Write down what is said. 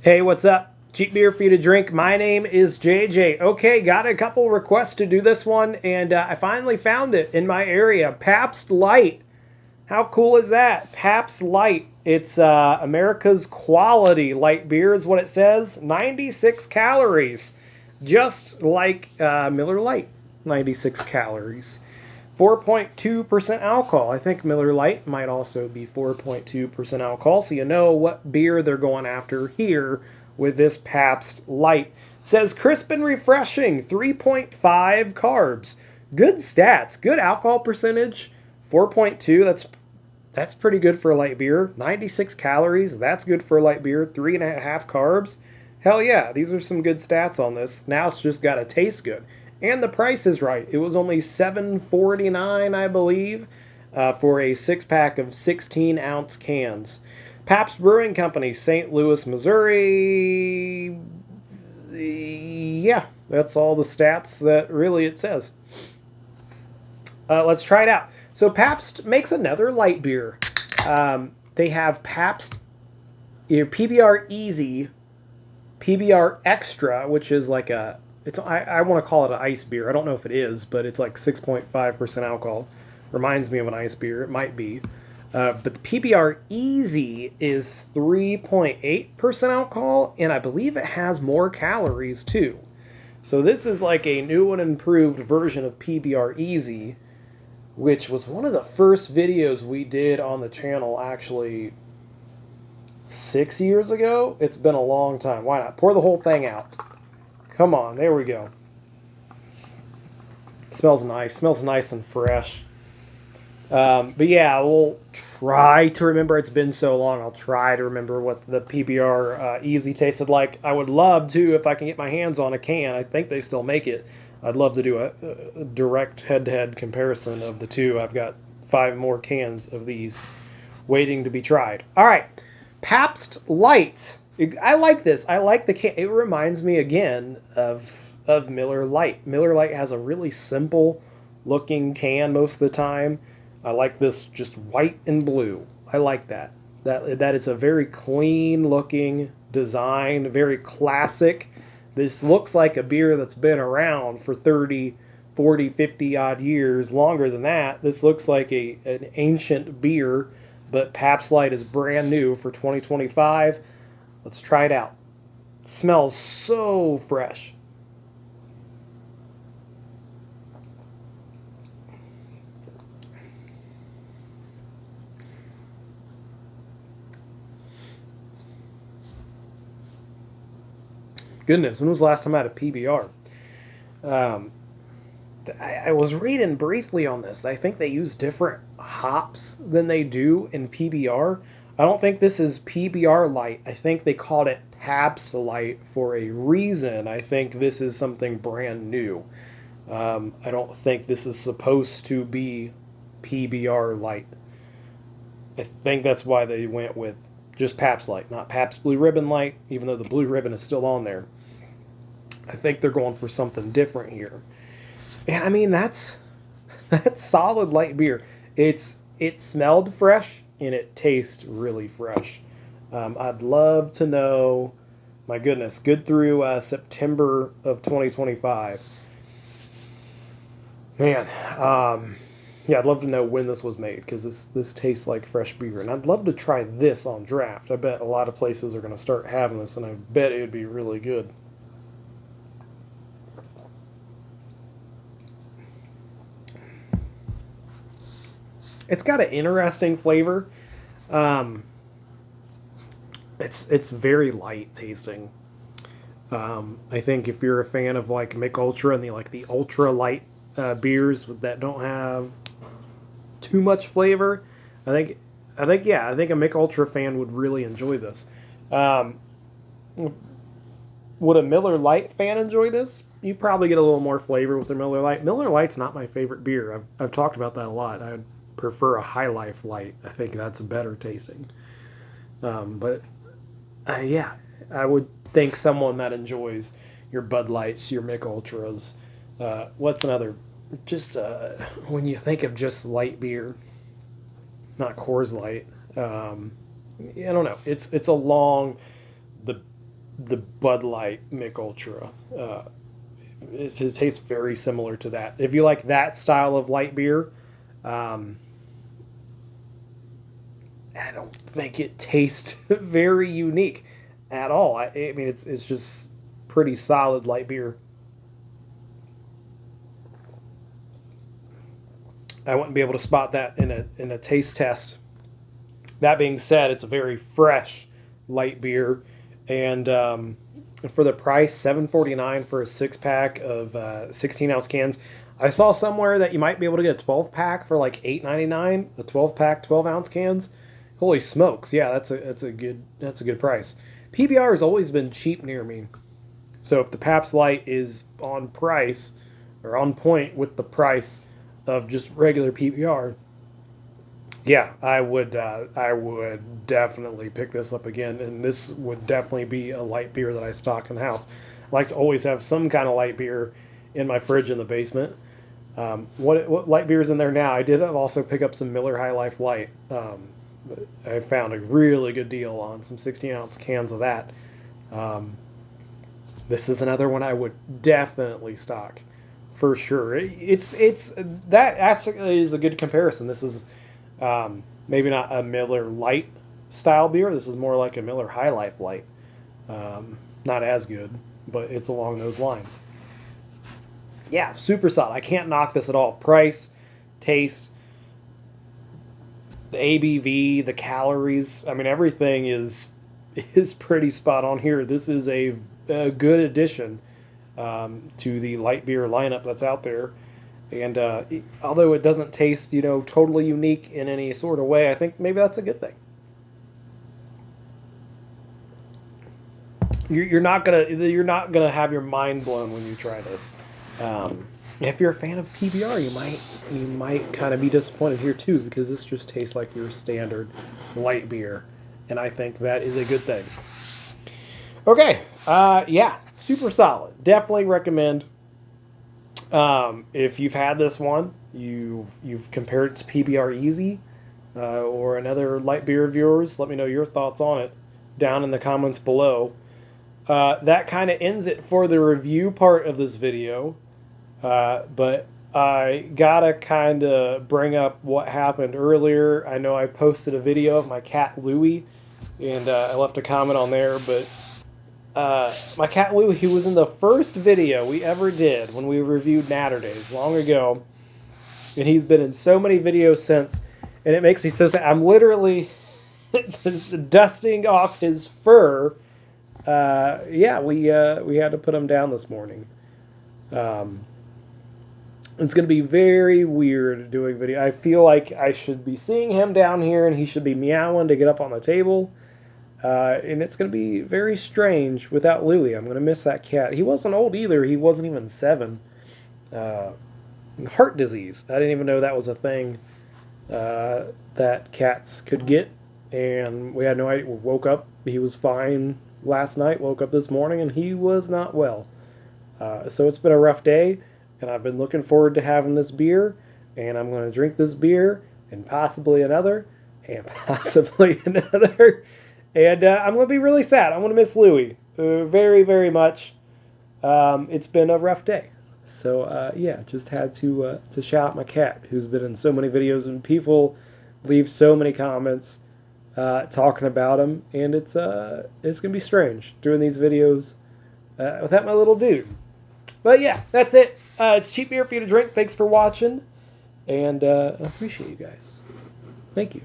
Hey, what's up? Cheap beer for you to drink. My name is JJ. Okay, got a couple requests to do this one, and I finally found it in my area. Pabst Light. How cool is that? Pabst Light. It's America's quality light beer, is what it says. 96 calories. Just like Miller Lite. 96 calories. 4.2% alcohol. I think Miller Lite might also be 4.2% alcohol, so you know what beer they're going after here with this Pabst Light. It says crisp and refreshing, 3.5 carbs. Good stats, good alcohol percentage, 4.2. That's pretty good for a light beer. 96 calories, that's good for a light beer. 3.5 carbs. Hell yeah, these are some good stats on this. Now it's just got to taste good. And the price is right. It was only $7.49, I believe, for a 6-pack of 16-ounce cans. Pabst Brewing Company, St. Louis, Missouri. Yeah, that's all the stats that really it says. Let's try it out. So Pabst makes another light beer. They have Pabst PBR Easy, PBR Extra, which is like a I want to call it an ice beer. I don't know if it is, but it's like 6.5% alcohol. Reminds me of an ice beer. It might be. But the PBR Easy is 3.8% alcohol, and I believe it has more calories too. So this is like a new and improved version of PBR Easy, which was one of the first videos we did on the channel actually 6 years ago. It's been a long time. Why not? Pour the whole thing out. Come on, there we go. It smells nice. Smells nice and fresh. But yeah, we'll try to remember. It's been so long. I'll try to remember what the PBR Easy tasted like. I would love to, if I can get my hands on a can. I think they still make it. I'd love to do a direct head-to-head comparison of the two. I've got 5 more cans of these waiting to be tried. All right, Pabst Light. I like this. I like the can. It reminds me again of Miller Lite. Miller Lite has a really simple looking can most of the time. I like this just white and blue. I like that. That it's a very clean looking design, very classic. This looks like a beer that's been around for 30, 40, 50 odd years, longer than that. This looks like an ancient beer, but Pabst Light is brand new for 2025. Let's try it out. It smells so fresh. Goodness, when was the last time I had a PBR? I was reading briefly on this. I think they use different hops than they do in PBR. I don't think this is PBR Light. I think they called it Pabst Light for a reason. I think this is something brand new. I don't think this is supposed to be PBR Light. I think that's why they went with just Pabst Light, not Pabst Blue Ribbon Light, even though the Blue Ribbon is still on there. I think they're going for something different here. And I mean, that's solid light beer. It smelled fresh and it tastes really fresh. I'd love to know, my goodness, good through September of 2025. Man, yeah, I'd love to know when this was made because this tastes like fresh beer. And I'd love to try this on draft. I bet a lot of places are going to start having this, and I bet it would be really good. It's got an interesting flavor. It's very light tasting. I think if you're a fan of like Mick Ultra and the ultra light beers that don't have too much flavor, I think a Mick Ultra fan would really enjoy this. Would a Miller Lite fan enjoy this? You probably get a little more flavor with the Miller Lite. Miller Lite's not my favorite beer. I've talked about that a lot. I would prefer a High Life Light. I think that's better tasting. But yeah, I would think someone that enjoys your Bud Lights, your Mick Ultras. What's another? Just when you think of just light beer, not Coors Light. I don't know. It's along the the Bud Light Mick Ultra. It tastes very similar to that. If you like that style of light beer, um, I don't think it tastes very unique at all. I mean, it's just pretty solid light beer. I wouldn't be able to spot that in a taste test. That being said, it's a very fresh light beer, and for the price, $7.49 for a 6 pack of 16 ounce cans. I saw somewhere that you might be able to get a 12 pack for like $8.99. A 12 pack, 12 ounce cans. Holy smokes! Yeah, that's a good price. PBR has always been cheap near me, so if the Pabst Light is on price or on point with the price of just regular PBR, yeah, I would definitely pick this up again, and this would definitely be a light beer that I stock in the house. I like to always have some kind of light beer in my fridge in the basement. What light beer is in there now? I did also pick up some Miller High Life Light. But I found a really good deal on some 16 ounce cans of that. This is another one I would definitely stock for sure. It's that actually is a good comparison. This is maybe not a Miller Light style beer. This is more like a Miller High Life Light. Not as good, but it's along those lines. Yeah, super solid. I can't knock this at all. Price, taste, the ABV, the calories. I mean, everything is pretty spot on here. This is a good addition to the light beer lineup that's out there. And although it doesn't taste, totally unique in any sort of way, I think maybe that's a good thing. You're not gonna have your mind blown when you try this. If you're a fan of PBR, you might kind of be disappointed here too, because this just tastes like your standard light beer, and I think that is a good thing. Okay, yeah, super solid. Definitely recommend. If you've had this one, you've compared it to PBR Easy or another light beer of yours, let me know your thoughts on it down in the comments below. That kind of ends it for the review part of this video. But I gotta kind of bring up what happened earlier. I know I posted a video of my cat Louie, and I left a comment on there, but my cat Louie, he was in the first video we ever did when we reviewed Natterdays long ago, and he's been in so many videos since, and it makes me so sad. I'm literally dusting off his fur. Yeah, we had to put him down this morning. It's going to be very weird doing video. I feel like I should be seeing him down here, and he should be meowing to get up on the table. And it's going to be very strange without Louie. I'm going to miss that cat. He wasn't old either. He wasn't even 7. Heart disease. I didn't even know that was a thing that cats could get. And we had no idea. We woke up. He was fine last night. Woke up this morning, and he was not well. So it's been a rough day. And I've been looking forward to having this beer, and I'm going to drink this beer, and possibly another, and possibly another, and I'm going to be really sad. I'm going to miss Louie very, very much. It's been a rough day, so yeah, just had to shout out my cat, who's been in so many videos, and people leave so many comments talking about him, and it's going to be strange doing these videos without my little dude. But yeah, that's it. It's cheap beer for you to drink. Thanks for watching, and I appreciate you guys. Thank you.